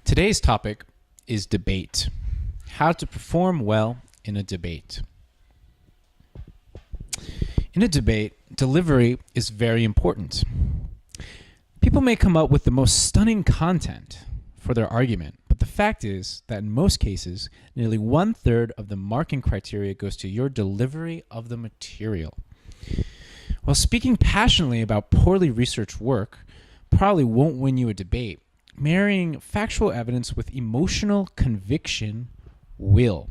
Today's topic is debate. How to perform well in a debate. In a debate, delivery is very important. People may come up with the most stunning content for their argument, but the fact is that in most cases, nearly 1/3 of the marking criteria goes to your delivery of the material. While speaking passionately about poorly researched work probably won't win you a debate, marrying factual evidence with emotional conviction will.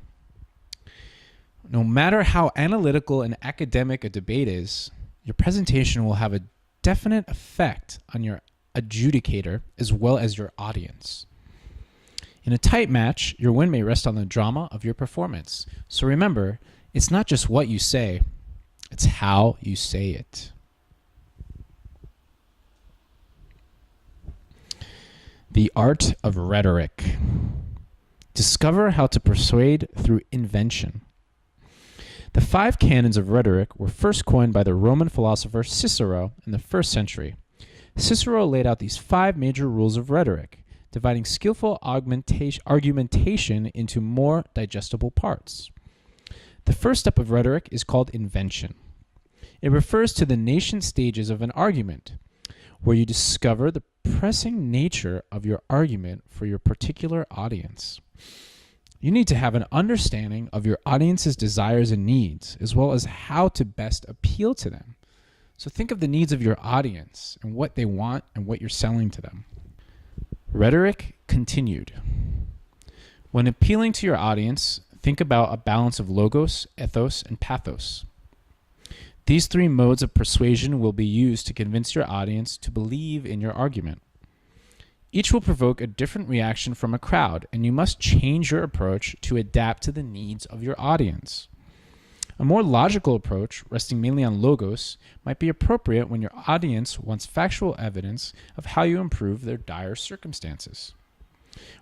No matter how analytical and academic a debate is, your presentation will have a definite effect on your adjudicator as well as your audience. In a tight match, your win may rest on the drama of your performance. So remember, it's not just what you say, it's how you say it. The art of rhetoric. Discover how to persuade through invention. The 5 canons of rhetoric were first coined by the Roman philosopher Cicero in the 1st century. Cicero laid out these 5 major rules of rhetoric, dividing skillful argumentation into more digestible parts. The first step of rhetoric is called invention. It refers to the nascent stages of an argument, where you discover the pressing nature of your argument for your particular audience. You need to have an understanding of your audience's desires and needs, as well as how to best appeal to them. So think of the needs of your audience and what they want and what you're selling to them. Rhetoric continued. When appealing to your audience, think about a balance of logos, ethos, and pathos. These 3 modes of persuasion will be used to convince your audience to believe in your argument. Each will provoke a different reaction from a crowd, and you must change your approach to adapt to the needs of your audience. A more logical approach, resting mainly on logos, might be appropriate when your audience wants factual evidence of how you improve their dire circumstances.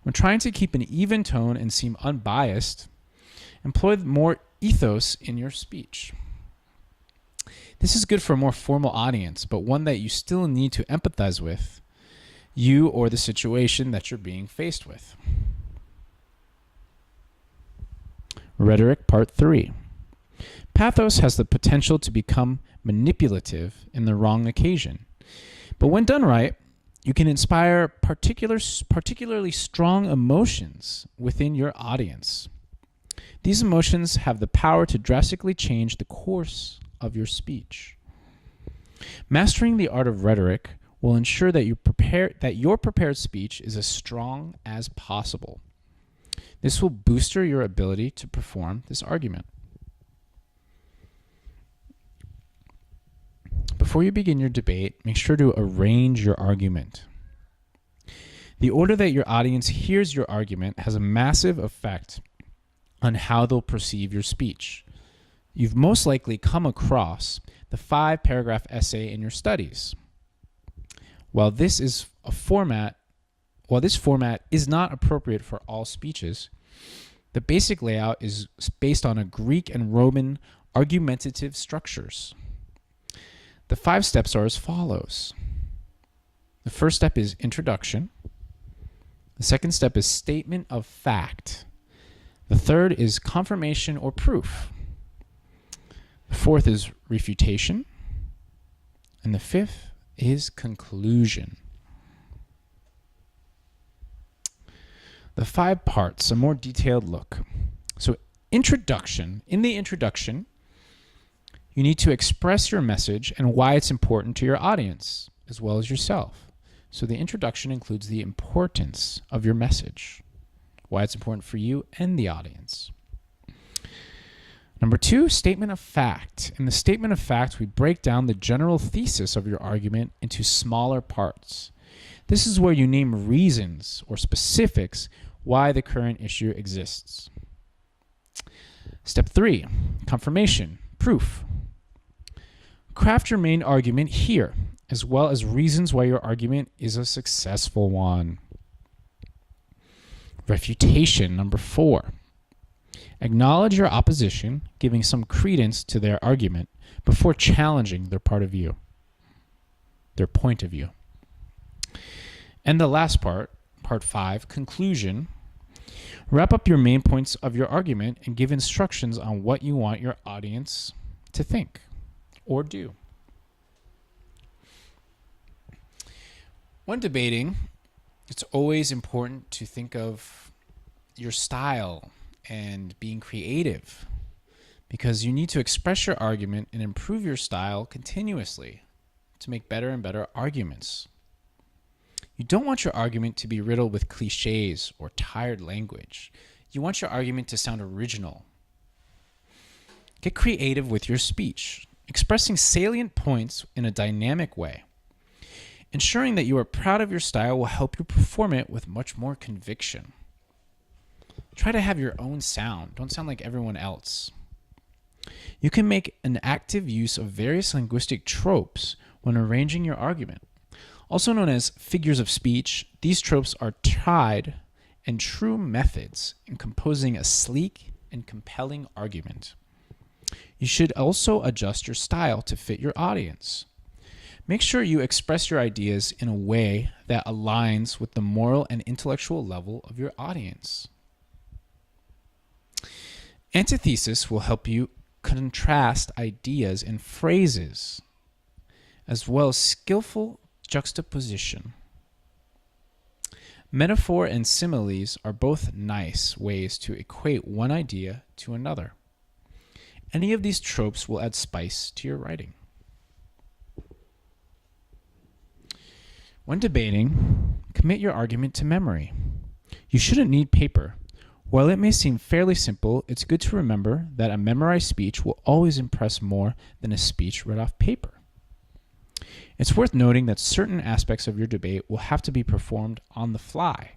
When trying to keep an even tone and seem unbiased, employ more ethos in your speech. This is good for a more formal audience, but one that you still need to empathize with, you or the situation that you're being faced with. Rhetoric Part 3. Pathos has the potential to become manipulative in the wrong occasion. But when done right, you can inspire particularly strong emotions within your audience. These emotions have the power to drastically change the course of your speech. Mastering the art of rhetoric will ensure that your prepared speech is as strong as possible. This will boost your ability to perform this argument. Before you begin your debate, make sure to arrange your argument. The order that your audience hears your argument has a massive effect on how they'll perceive your speech. You've most likely come across the 5-paragraph essay in your studies. While this format is not appropriate for all speeches, the basic layout is based on a Greek and Roman argumentative structures. The 5 steps are as follows. The first step is introduction. The second step is statement of fact. The third is confirmation or proof. The fourth is refutation. And the 5th is conclusion. The 5 parts, a more detailed look. So introduction. In the introduction, you need to express your message and why it's important to your audience, as well as yourself. So the introduction includes the importance of your message, why it's important for you and the audience. Number 2, statement of fact. In the statement of fact, we break down the general thesis of your argument into smaller parts. This is where you name reasons or specifics why the current issue exists. Step 3, confirmation, proof. Craft your main argument here, as well as reasons why your argument is a successful one. Refutation, number 4. Acknowledge your opposition, giving some credence to their argument before challenging their point of view. And the last part, Part 5, conclusion. Wrap up your main points of your argument and give instructions on what you want your audience to think or do. When debating, it's always important to think of your style and being creative, because you need to express your argument and improve your style continuously to make better and better arguments. You don't want your argument to be riddled with cliches or tired language. You want your argument to sound original. Get creative with your speech, expressing salient points in a dynamic way. Ensuring that you are proud of your style will help you perform it with much more conviction. Try to have your own sound. Don't sound like everyone else. You can make an active use of various linguistic tropes when arranging your argument. Also known as figures of speech, these tropes are tried and true methods in composing a sleek and compelling argument. You should also adjust your style to fit your audience. Make sure you express your ideas in a way that aligns with the moral and intellectual level of your audience. Antithesis will help you contrast ideas and phrases, as well as skillful juxtaposition. Metaphor and similes are both nice ways to equate one idea to another. Any of these tropes will add spice to your writing. When debating, commit your argument to memory. You shouldn't need paper. While it may seem fairly simple, it's good to remember that a memorized speech will always impress more than a speech read off paper. It's worth noting that certain aspects of your debate will have to be performed on the fly.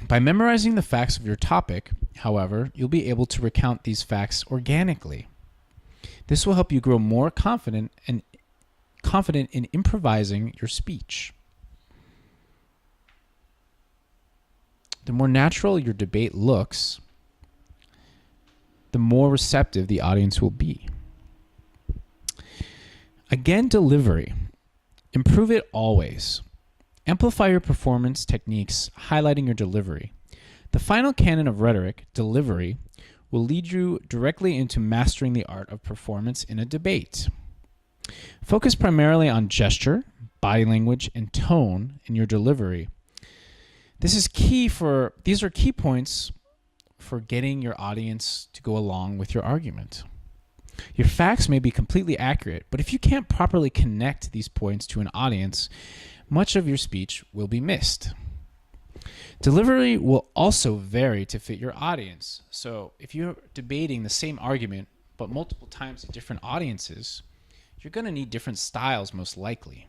By memorizing the facts of your topic, however, you'll be able to recount these facts organically. This will help you grow more confident in improvising your speech. The more natural your debate looks, the more receptive the audience will be. Again, delivery. Improve it always. Amplify your performance techniques, highlighting your delivery. The final canon of rhetoric, delivery, will lead you directly into mastering the art of performance in a debate. Focus primarily on gesture, body language, and tone in your delivery. These are key points for getting your audience to go along with your argument. Your facts may be completely accurate, but if you can't properly connect these points to an audience, much of your speech will be missed. Delivery will also vary to fit your audience. So if you're debating the same argument, but multiple times to different audiences, you're going to need different styles most likely.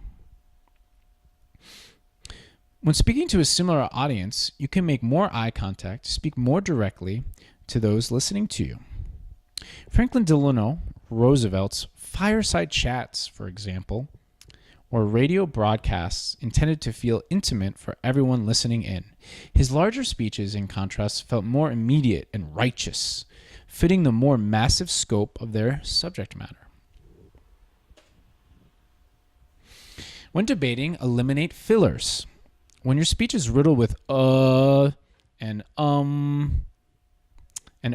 When speaking to a similar audience, you can make more eye contact, speak more directly to those listening to you. Franklin Delano Roosevelt's fireside chats, for example, or radio broadcasts intended to feel intimate for everyone listening in. His larger speeches, in contrast, felt more immediate and righteous, fitting the more massive scope of their subject matter. When debating, eliminate fillers. When your speech is riddled with and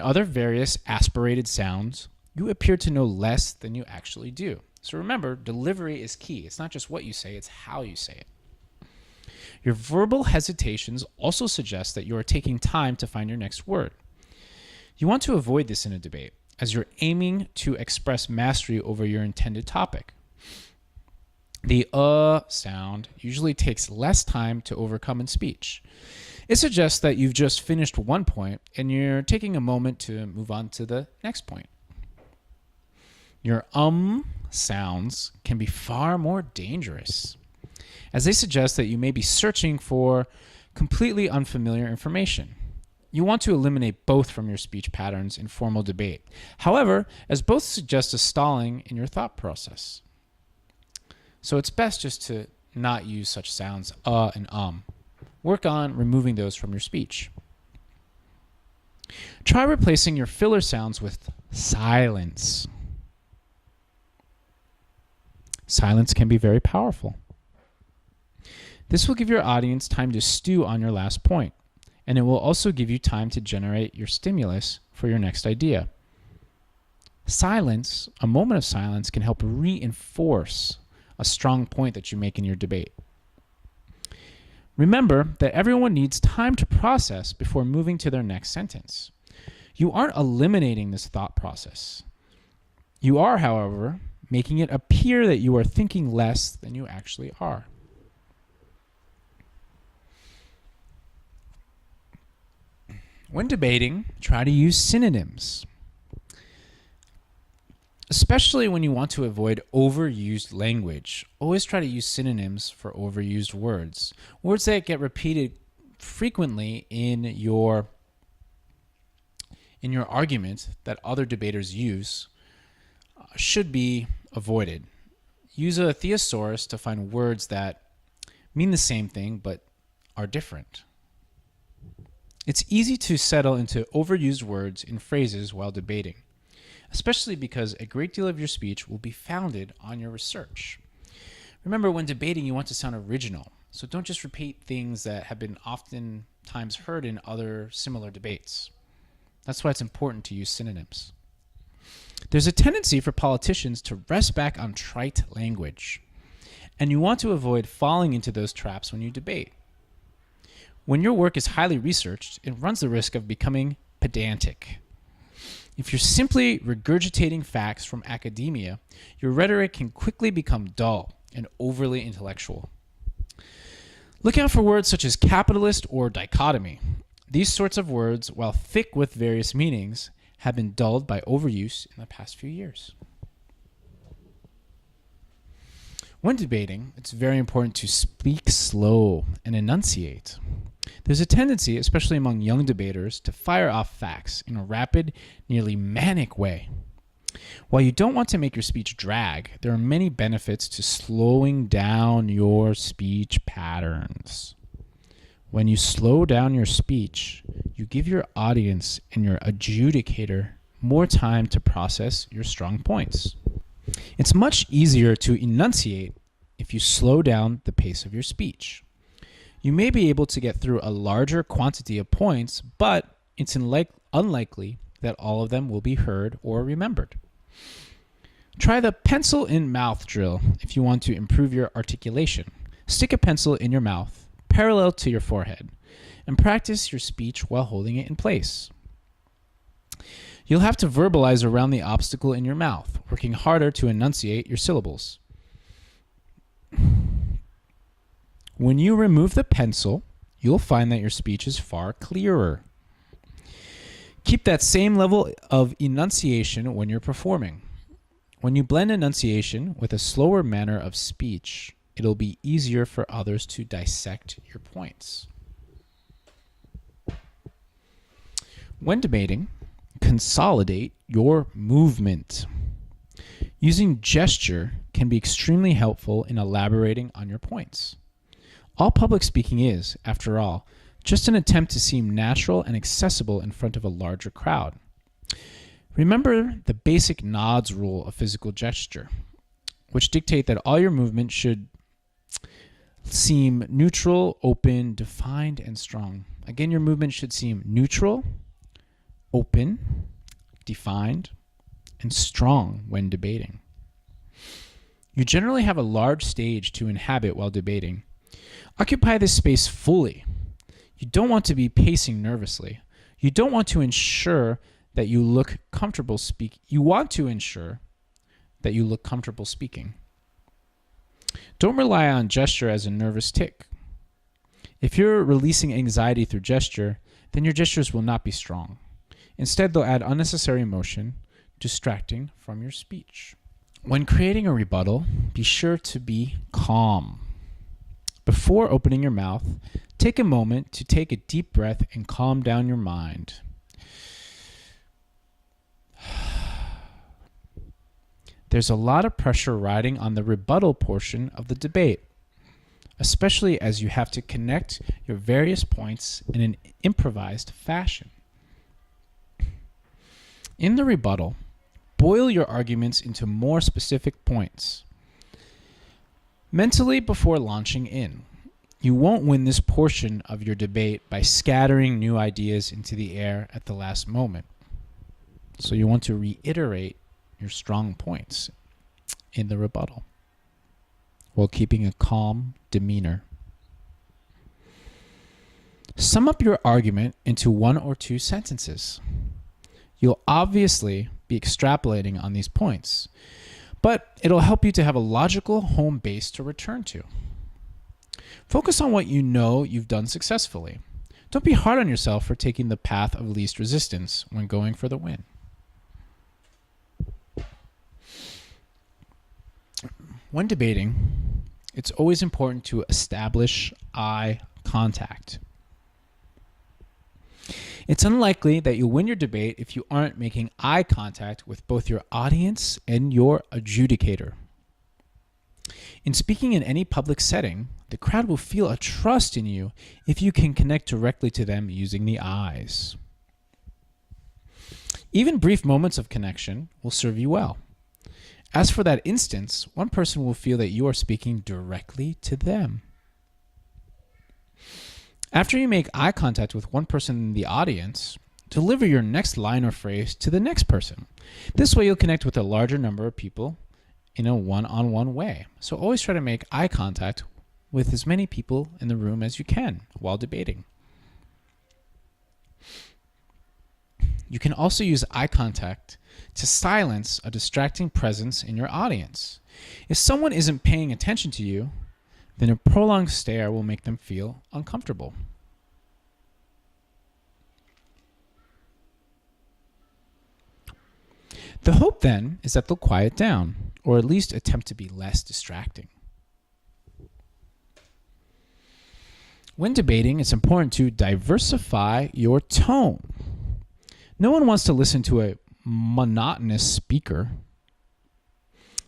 other various aspirated sounds, you appear to know less than you actually do. So remember, delivery is key. It's not just what you say, it's how you say it. Your verbal hesitations also suggest that you are taking time to find your next word. You want to avoid this in a debate, as you're aiming to express mastery over your intended topic. The sound usually takes less time to overcome in speech. It suggests that you've just finished one point and you're taking a moment to move on to the next point. Your sounds can be far more dangerous, as they suggest that you may be searching for completely unfamiliar information. You want to eliminate both from your speech patterns in formal debate. However, as both suggest a stalling in your thought process. So it's best just to not use such sounds, and Work on removing those from your speech. Try replacing your filler sounds with silence. Silence can be very powerful. This will give your audience time to stew on your last point, and it will also give you time to generate your stimulus for your next idea. Silence, a moment of silence, can help reinforce a strong point that you make in your debate. Remember that everyone needs time to process before moving to their next sentence. You aren't eliminating this thought process. You are, however, making it appear that you are thinking less than you actually are. When debating, try to use synonyms, especially when you want to avoid overused language. Always try to use synonyms for overused words. Words that get repeated frequently in your argument that other debaters use should be avoided. Use a thesaurus to find words that mean the same thing but are different. It's easy to settle into overused words and phrases while debating, especially because a great deal of your speech will be founded on your research. Remember, when debating, you want to sound original, so don't just repeat things that have been oftentimes heard in other similar debates. That's why it's important to use synonyms. There's a tendency for politicians to rest back on trite language, and you want to avoid falling into those traps when you debate. When your work is highly researched, it runs the risk of becoming pedantic. If you're simply regurgitating facts from academia, your rhetoric can quickly become dull and overly intellectual. Look out for words such as capitalist or dichotomy. These sorts of words, while thick with various meanings, have been dulled by overuse in the past few years. When debating, it's very important to speak slow and enunciate. There's a tendency, especially among young debaters, to fire off facts in a rapid, nearly manic way. While you don't want to make your speech drag, there are many benefits to slowing down your speech patterns. When you slow down your speech, you give your audience and your adjudicator more time to process your strong points. It's much easier to enunciate if you slow down the pace of your speech. You may be able to get through a larger quantity of points, but it's unlikely that all of them will be heard or remembered. Try the pencil in mouth drill if you want to improve your articulation. Stick a pencil in your mouth, parallel to your forehead, and practice your speech while holding it in place. You'll have to verbalize around the obstacle in your mouth, working harder to enunciate your syllables. When you remove the pencil, you'll find that your speech is far clearer. Keep that same level of enunciation when you're performing. When you blend enunciation with a slower manner of speech, it'll be easier for others to dissect your points. When debating, consolidate your movement. Using gesture can be extremely helpful in elaborating on your points. All public speaking is, after all, just an attempt to seem natural and accessible in front of a larger crowd. Remember the basic nods rule of physical gesture, which dictate that all your movement should seem neutral, open, defined, and strong. Again, your movement should seem neutral, open, defined, and strong when debating. You generally have a large stage to inhabit while debating. Occupy this space fully. You don't want to be pacing nervously. You don't want to ensure that you look comfortable speaking. You want to ensure that you look comfortable speaking. Don't rely on gesture as a nervous tick. If you're releasing anxiety through gesture, then your gestures will not be strong. Instead, they'll add unnecessary emotion, distracting from your speech. When creating a rebuttal, be sure to be calm. Before opening your mouth, take a moment to take a deep breath and calm down your mind. There's a lot of pressure riding on the rebuttal portion of the debate, especially as you have to connect your various points in an improvised fashion. In the rebuttal, boil your arguments into more specific points. Mentally before launching in, You won't win this portion of your debate by scattering new ideas into the air at the last moment. So you want to reiterate your strong points in the rebuttal while keeping a calm demeanor. Sum up your argument into 1 or 2 sentences. You'll obviously be extrapolating on these points, but it'll help you to have a logical home base to return to. Focus on what you know you've done successfully. Don't be hard on yourself for taking the path of least resistance when going for the win. When debating, it's always important to establish eye contact. It's unlikely that you'll win your debate if you aren't making eye contact with both your audience and your adjudicator. In speaking in any public setting, the crowd will feel a trust in you if you can connect directly to them using the eyes. Even brief moments of connection will serve you well. As for that instance, one person will feel that you are speaking directly to them. After you make eye contact with one person in the audience, deliver your next line or phrase to the next person. This way you'll connect with a larger number of people in a one-on-one way. So always try to make eye contact with as many people in the room as you can while debating. You can also use eye contact to silence a distracting presence in your audience. If someone isn't paying attention to you, then a prolonged stare will make them feel uncomfortable. The hope then is that they'll quiet down, or at least attempt to be less distracting. When debating, it's important to diversify your tone. No one wants to listen to a monotonous speaker,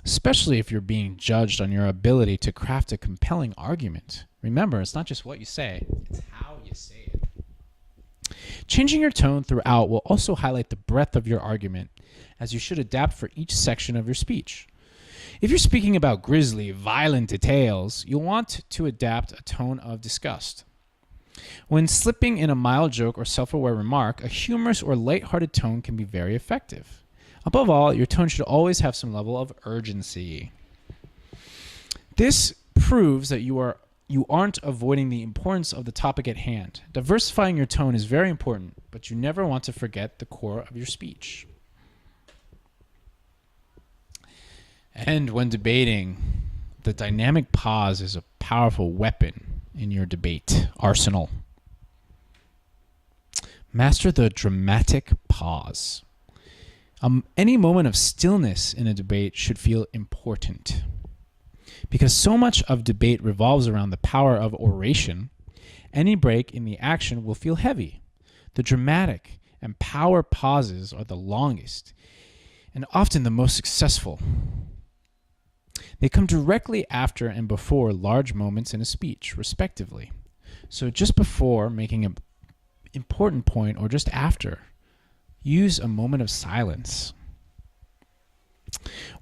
especially if you're being judged on your ability to craft a compelling argument. Remember, it's not just what you say, it's how you say it. Changing your tone throughout will also highlight the breadth of your argument, as you should adapt for each section of your speech. If you're speaking about grisly, violent details, you'll want to adapt a tone of disgust. When slipping in a mild joke or self-aware remark, a humorous or lighthearted tone can be very effective. Above all, your tone should always have some level of urgency. This proves that you aren't avoiding the importance of the topic at hand. Diversifying your tone is very important, but you never want to forget the core of your speech. And when debating, the dynamic pause is a powerful weapon in your debate arsenal. Master the dramatic pause. Any moment of stillness in a debate should feel important. Because so much of debate revolves around the power of oration, any break in the action will feel heavy. The dramatic and power pauses are the longest and often the most successful. They come directly after and before large moments in a speech, respectively. So just before making an important point or just after, use a moment of silence.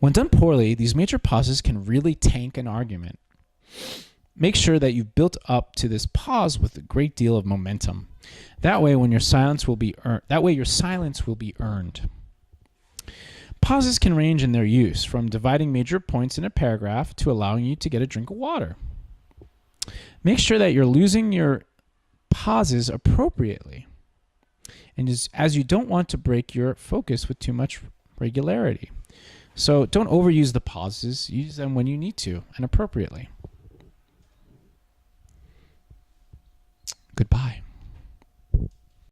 When done poorly, these major pauses can really tank an argument. Make sure that you've built up to this pause with a great deal of momentum. That way, your silence will be earned. Pauses can range in their use, from dividing major points in a paragraph to allowing you to get a drink of water. Make sure that you're using your pauses appropriately, and as you don't want to break your focus with too much regularity. So don't overuse the pauses, use them when you need to and appropriately.